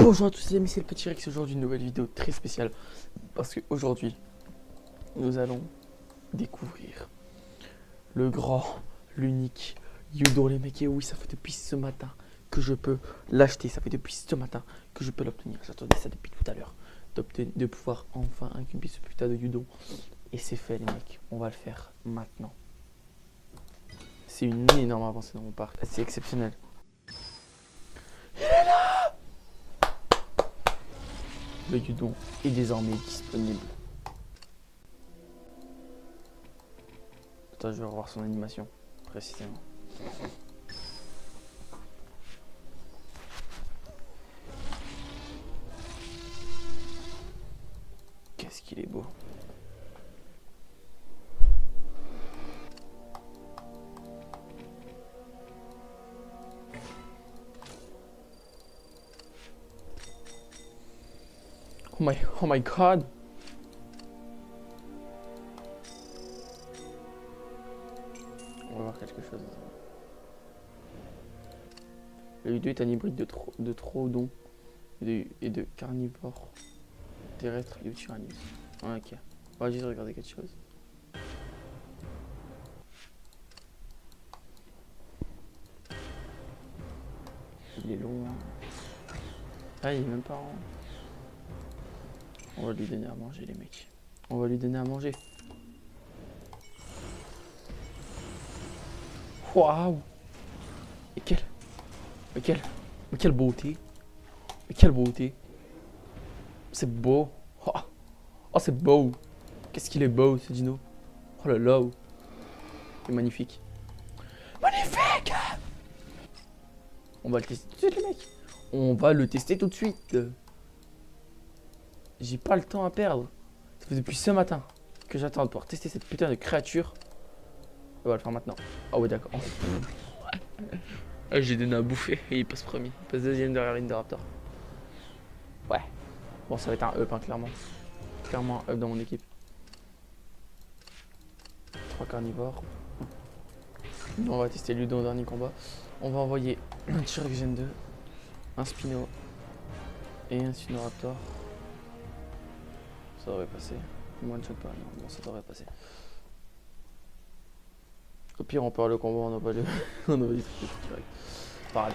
Bonjour à tous les amis, c'est le petit Rex. Aujourd'hui une nouvelle vidéo très spéciale parce que aujourd'hui nous allons découvrir le grand, l'unique Yudo les mecs. Et oui, ça fait depuis ce matin que je peux l'acheter, ça fait depuis ce matin que je peux l'obtenir. J'attendais ça depuis tout à l'heure, de pouvoir enfin incuber ce putain de Yudo. Et c'est fait les mecs, on va le faire maintenant. C'est une énorme avancée dans mon parc, c'est exceptionnel. Le Yudo est désormais disponible. Attends, je vais revoir son animation, précisément. Qu'est-ce qu'il est beau. Oh my god. On va voir quelque chose. Le Yudo est un hybride de troodon et de carnivore terrestre et de tyrannus. Ok. On va juste regarder quelque chose. Il est long. Ah, il est même pas en... On va lui donner à manger les mecs. On va lui donner à manger. Waouh. Et quelle beauté. Mais quelle beauté. C'est beau. Oh, oh c'est beau. Qu'est-ce qu'il est beau ce dino. Oh là là. C'est magnifique. Magnifique. On va le tester tout de suite les mecs. On va le tester tout de suite. J'ai pas le temps à perdre. Ça fait depuis ce matin que j'attends de pouvoir tester cette putain de créature. On va le faire maintenant. Ah ouais d'accord. Ah, j'ai donné à bouffer et il passe premier. Il passe deuxième derrière l'Indoraptor. Ouais. Bon ça va être un up hein, clairement. Clairement un up dans mon équipe. 3 carnivores. Nous, on va tester Ludo au dernier combat. On va envoyer un T-Rex Gen 2, un Spino et un Sinoraptor. Ça devrait passer. One shot pas, non, bon ça devrait passer. Au pire on perd le combat, on n'a pas le... on n'a pas du tout direct. Parade.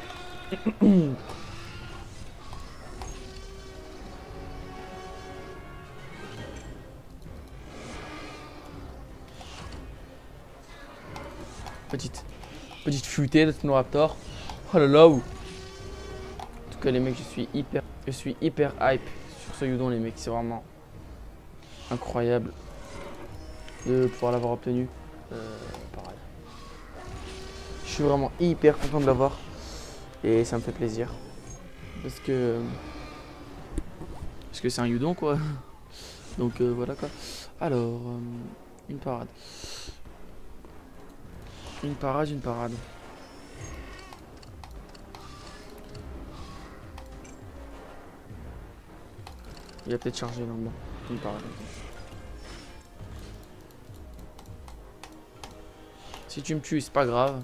Petite futée de Sinoraptor. Oh là là. En tout cas les mecs, je suis hyper hype sur ce Yudon les mecs, c'est vraiment incroyable de pouvoir l'avoir obtenu. Pareil. Je suis vraiment hyper content de l'avoir et ça me fait plaisir parce que c'est un Yudon quoi. Donc voilà quoi. Alors une parade. Une parade. Il a peut-être chargé normalement. Une parade. Si tu me tues, c'est pas grave.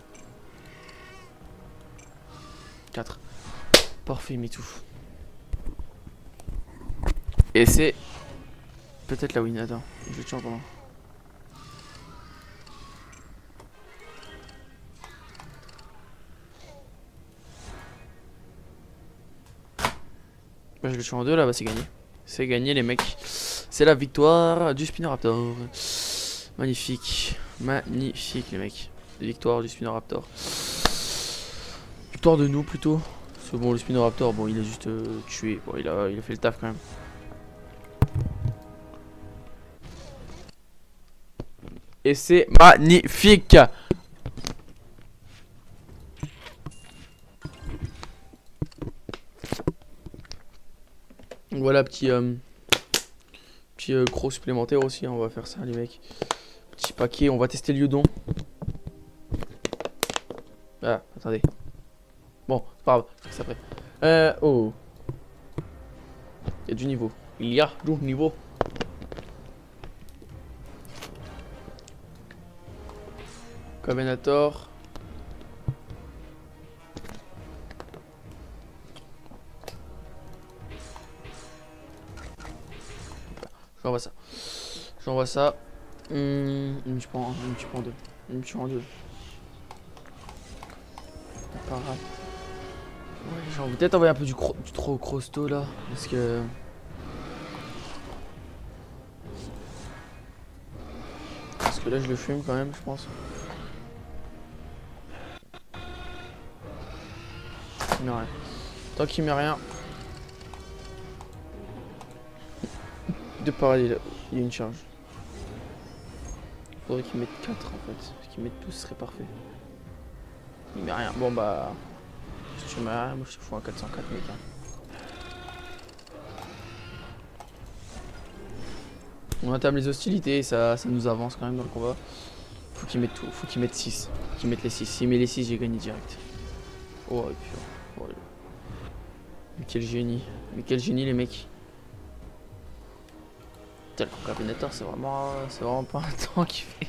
4. Parfait, il m'étouffe. Et c'est peut-être la win. Attends, je tue encore. Bah, je le tue en deux là, bah c'est gagné. C'est gagné les mecs. C'est la victoire du Spinoraptor. Magnifique. Magnifique les mecs. Victoire du Spinoraptor. Victoire de nous plutôt. Parce que bon le Spinoraptor, bon il a juste tué. Bon il a fait le taf quand même. Et c'est magnifique. Donc voilà petit gros supplémentaire aussi, hein, on va faire ça les mecs. Petit paquet, on va tester le Yudon. Ah, attendez. Bon, c'est pas grave, c'est après. Oh. Il y a du niveau. Il y a du niveau. Combinator. J'envoie ça. J'envoie ça. Il me tue pas en un, il me tue pas en deux. Il me tue en deux. Pas grave. Ouais, j'ai envie peut-être envoyer un peu du trop crosto là. Parce que. Parce que là je le fume quand même, je pense. Il met rien. Tant qu'il met rien. De paradis là. Il y a une charge. Faudrait qu'il mette 4 en fait. Qu'il mette tous ce serait parfait. Il met rien. Bon bah. Si tu mets rien, moi je te fous un 404 mec. Hein. On entame les hostilités, ça nous avance quand même dans le combat. Faut qu'il mette tout, faut qu'il mette 6. Faut qu'il mette les 6. S'il met les 6, j'ai gagné direct. Oh, et puis. Oh, mais quel génie. Mais quel génie les mecs. Putain, le Combinator, c'est vraiment pas un temps qu'il fait.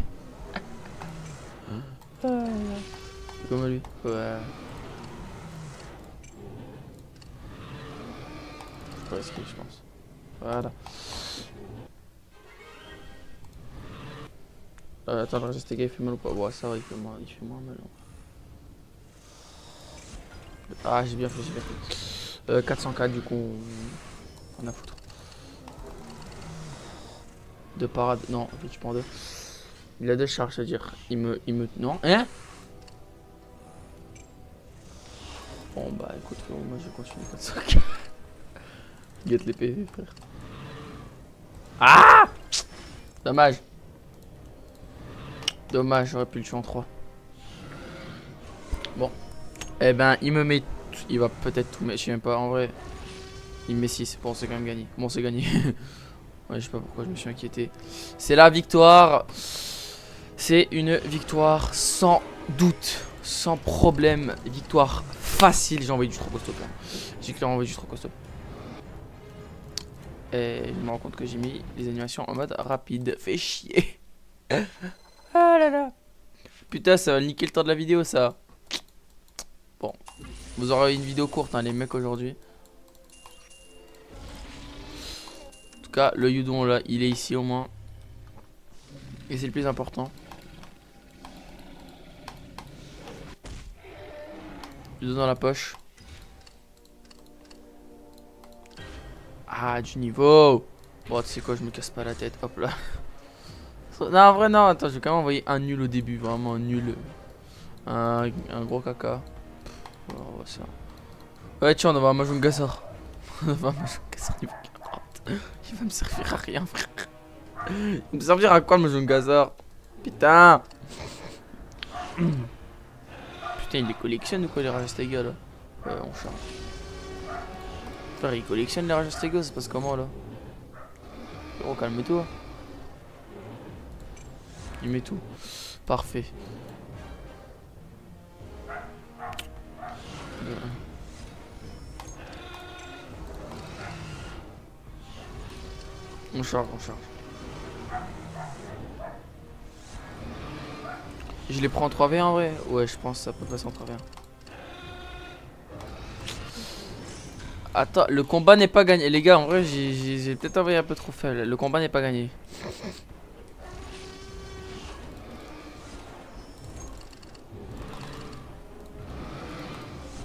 C'est comme lui. Ouais. Je peux risquer, je pense. Voilà. Attends, le reste gars il fait mal ou pas? Ouais, ça va, il fait moins mal. Ah, j'ai bien fait, j'ai bien fait. 404, du coup, on a foutre. Deux parades, non, en fait, je prends deux. Il a deux charges, c'est-à-dire, non, hein? Bon, bah, écoute, moi, je continue 404. Guette les PV, frère. Ah! Dommage. Dommage, j'aurais pu le tuer en 3. Bon. Eh ben, il me met. Il va peut-être tout mettre, je sais même pas, en vrai. Il me met 6. Bon, c'est quand même gagné. Bon, c'est gagné. Ouais, je sais pas pourquoi je me suis inquiété. C'est la victoire. C'est une victoire sans doute. Sans problème. Victoire facile. J'ai envoyé du trop costaud. J'ai clairement envoyé du trop costaud. Et je me rends compte que j'ai mis les animations en mode rapide. Fait chier. Ah là là. Putain, ça va niquer le temps de la vidéo, ça. Bon. Vous aurez une vidéo courte, hein, les mecs, aujourd'hui. En tout cas, le Yudon, là, il est ici au moins. Et c'est le plus important. Yudon dans la poche. Ah, du niveau. Bon, tu sais quoi, je me casse pas la tête. Hop là. Non, en vrai, non. Attends, je vais quand même envoyer un nul au début. Vraiment un nul. Un gros caca. On voit ça. Ouais, tiens, on va à Mahjong Gassar. On va à Mahjong Gassar niveau 40. Il va me servir à rien, frère. Il va me servir à quoi le Mahjong Gassar? Putain. Putain, il les collectionne ou quoi, les Rajastega là? Ouais, on charge. Frère, il collectionne les Rajastega, ça se passe comment là? Oh, calme-toi. Il met tout. Parfait. On charge, on charge. Je les prends en 3v en vrai? Ouais, je pense que ça peut passer en 3v1. Attends, le combat n'est pas gagné. Les gars, en vrai, j'ai peut-être envoyé un peu trop faible. Le combat n'est pas gagné.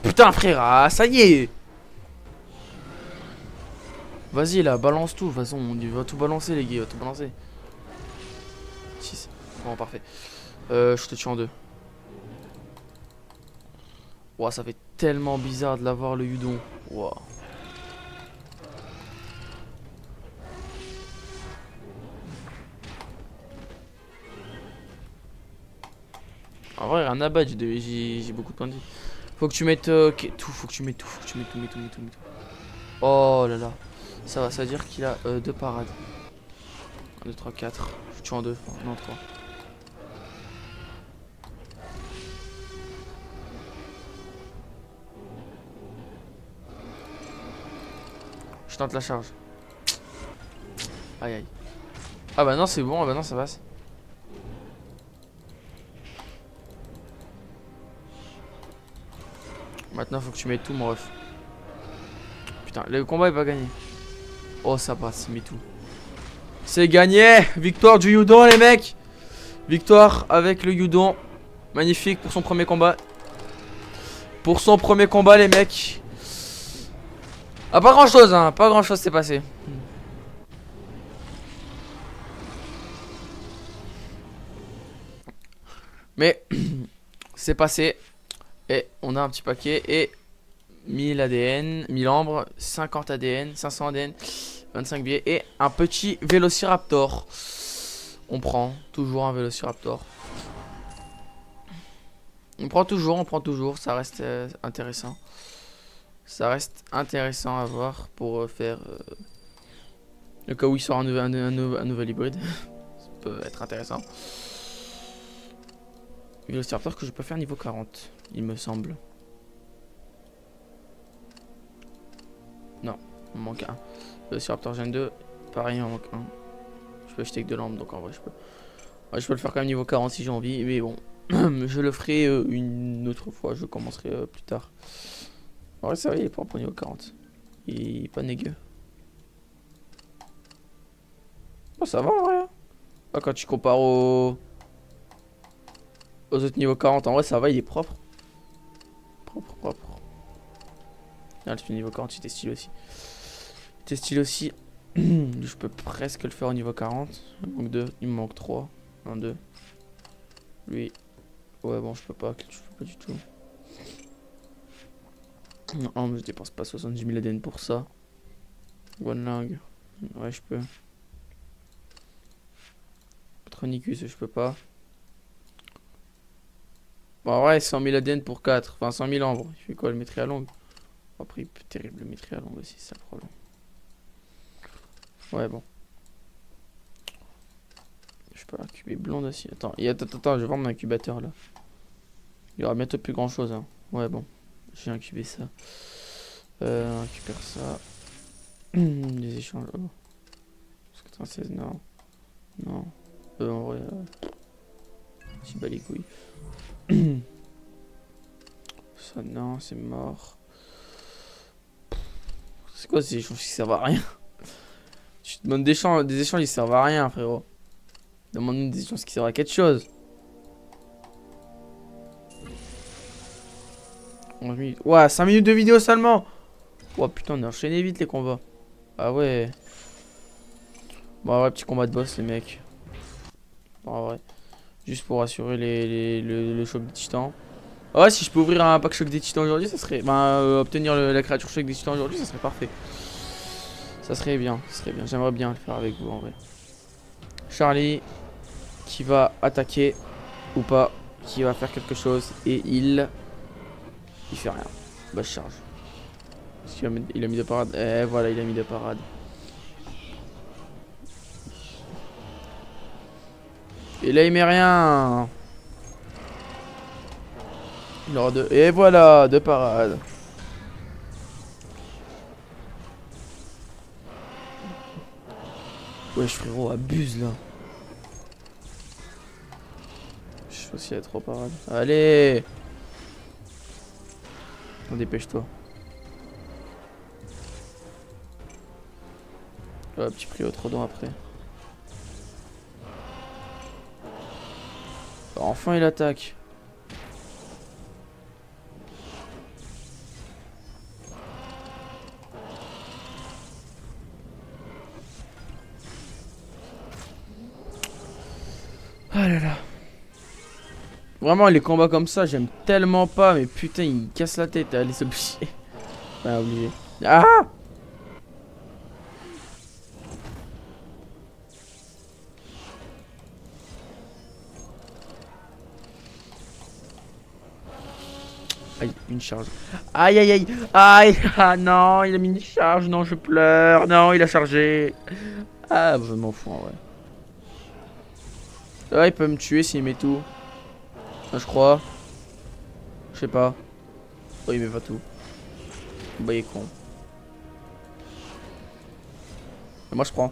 Putain, frère, ah, ça y est. Vas-y, là, balance tout. De toute façon, on va tout balancer, les gars. On va tout balancer. 6. Bon, parfait. Je te tue en 2. Ouah, ça fait tellement bizarre de l'avoir, le Yudon. Ouah. En vrai, rien à battre, j'ai beaucoup de points de vie. Faut que tu mettes tout, faut que tu mettes tout, faut que tu mettes tout, mets tout, mets tout, mets tout. Oh là là. Ça veut dire qu'il a 2 parades. 1, 2, 3, 4. Je tue en 2, non 3. Je tente la charge. Aïe aïe. Ah bah non, c'est bon, ah bah non, ça passe. Maintenant, faut que tu mettes tout, mon ref. Putain, le combat est pas gagné. Oh, ça passe, il met tout. C'est gagné. Victoire du Yudon les mecs. Victoire avec le Yudon. Magnifique pour son premier combat. Pour son premier combat les mecs. Ah pas grand chose hein. Pas grand chose s'est passé. Mais c'est passé. Et on a un petit paquet. Et 1000 ADN, 1000 ambres, 50 ADN, 500 ADN, 25 billets. Et un petit Vélociraptor. On prend toujours un Vélociraptor. On prend toujours. Ça reste intéressant. Ça reste intéressant à voir pour faire... le cas où il sort un nouvel hybride. Ça peut être intéressant. Vélociraptor que je peux faire niveau 40, il me semble. Non, il me manque un. Vélociraptor Gen 2, pareil, il me manque un. Je peux acheter avec de l'ambre, donc en vrai, je peux. Ouais, je peux le faire quand même niveau 40 si j'ai envie, mais bon. Je le ferai une autre fois, je commencerai plus tard. En vrai, ça va, il est propre pour niveau 40. Il est pas négueux. Oh, ça va en vrai. Ah, quand tu compares aux autres niveaux 40, en vrai, ça va, il est propre. Propre. Ah, le niveau 40, il était stylé aussi. Il était stylé aussi. Je peux presque le faire au niveau 40. Il me manque 2, il me manque 3. 1, 2. Lui. Ouais, bon, je peux pas du tout. Non, mais je dépense pas 70 000 ADN pour ça. One lang. Ouais, je peux. Patronicus, je peux pas. Bon, ouais, 100 000 ADN pour 4. Enfin, 100 000 ambres. Il fait quoi le métria longue? Après, il peut terrible le métria longue aussi, c'est ça le problème. Ouais, bon. Je peux incuber blonde aussi. Attends, je vais vendre mon incubateur là. Il y aura bientôt plus grand chose. Hein. Ouais, bon. J'ai incubé ça. On récupère ça. Les échanges. Oh. 96, non. Non. En vrai. C'est bas les couilles. Ça, non, c'est mort. C'est quoi ces échanges qui servent à rien? Tu te demandes des échanges qui servent à rien, frérot. Demande-nous des échanges qui servent à quelque chose. 11 minutes. Ouais, 5 minutes de vidéo seulement. Oh putain, on a enchaîné vite les combats. Ah ouais. Bon, ouais, petit combat de boss, les mecs. Bon, ouais. Juste pour assurer le choc des titans. Ah ouais, si je peux ouvrir un pack choc des titans aujourd'hui, ça serait. Ben, obtenir la créature choc des titans aujourd'hui, ça serait parfait. Ça serait bien, J'aimerais bien le faire avec vous en vrai. Charlie qui va attaquer ou pas, qui va faire quelque chose et il fait rien. Bah je charge. Parce qu'il a mis de parade. Eh voilà, il a mis de parade. Et là il met rien. Il aura deux. Et voilà, deux parades. Wesh frérot, abuse là. Je sais pas s'il y a trop parades. Allez. Dépêche-toi. Oh, petit prix au trodon après. Enfin il attaque. Ah là là. Vraiment les combats comme ça j'aime tellement pas, mais putain il casse la tête, allez c'est obligé. Ah obligé. Ah. Aïe, une charge. Aïe aïe aïe. Aïe. Ah non, il a mis une charge, non je pleure. Non il a chargé. Ah je m'en fous en vrai. Ah il peut me tuer s'il met tout. Ah, je crois. Je sais pas. Oh il met pas tout. Bah il est con. Et moi je prends.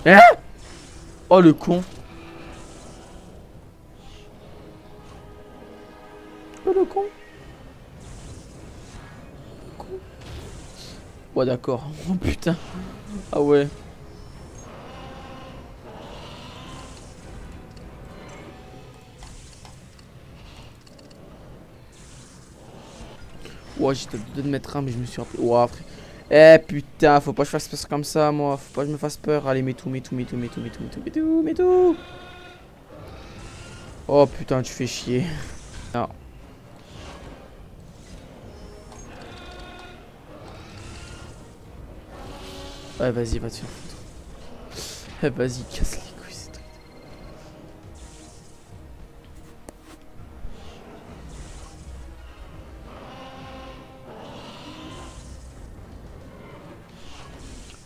Hein? Oh le con. Oh le con. Ouais, d'accord. Oh putain. Ah ouais. Ouais, j'étais à deux de mettre un, mais je me suis rappelé. Ouah, frère. Eh putain, faut pas que je fasse peur comme ça, moi. Faut pas que je me fasse peur. Allez, mets tout, mets tout, mets tout, mets tout, mets tout, mets tout, mets tout, mets tout. Oh putain, tu fais chier. Non. Ouais, vas-y, va te faire foutre. Eh, vas-y, casse les couilles, c'est tout.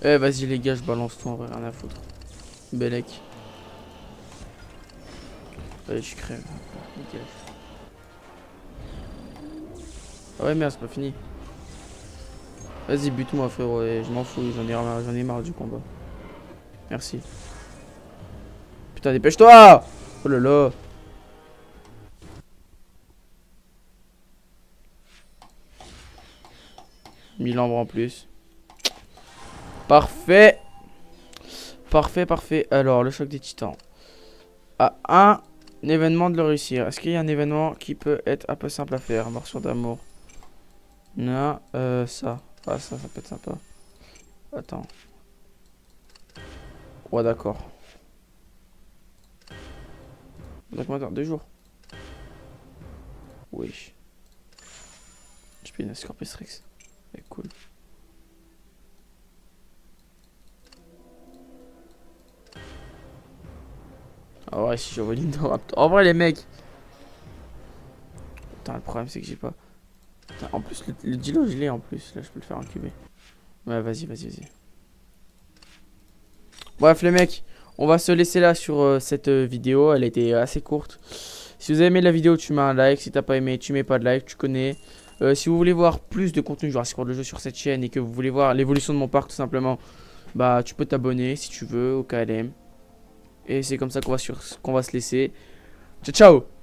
Eh, vas-y, les gars, je balance tout en vrai, rien à foutre. Bellec. Allez, je crève. Nickel. Ah ouais, merde, c'est pas fini. Vas-y, bute-moi, frérot. Et je m'en fous, j'en ai marre du combat. Merci. Putain, dépêche-toi! Oh là là. 1000 ambres en plus. Parfait. Parfait, parfait. Alors, le choc des titans. À un événement de le réussir. Est-ce qu'il y a un événement qui peut être un peu simple à faire? Morceau d'amour. Non, ça. Ah, ça peut être sympa. Attends. Ouais, d'accord. Documentaire 2 jours. Oui. Je peux une Scorpius Rex. C'est cool. Ah ouais, si j'envoie l'Indoraptor. En vrai, les mecs. Putain, le problème, c'est que j'ai pas. Putain, en plus, le Dilo, je l'ai en plus. Là, je peux le faire incuber. Ouais, vas-y, vas-y, vas-y. Bref, les mecs, on va se laisser là sur cette vidéo. Elle était assez courte. Si vous avez aimé la vidéo, tu mets un like. Si t'as pas aimé, tu mets pas de like. Tu connais. Si vous voulez voir plus de contenu Jurassic World le jeu sur cette chaîne et que vous voulez voir l'évolution de mon parc tout simplement, bah tu peux t'abonner si tu veux au KLM. Et c'est comme ça qu'on va se laisser. Ciao, ciao!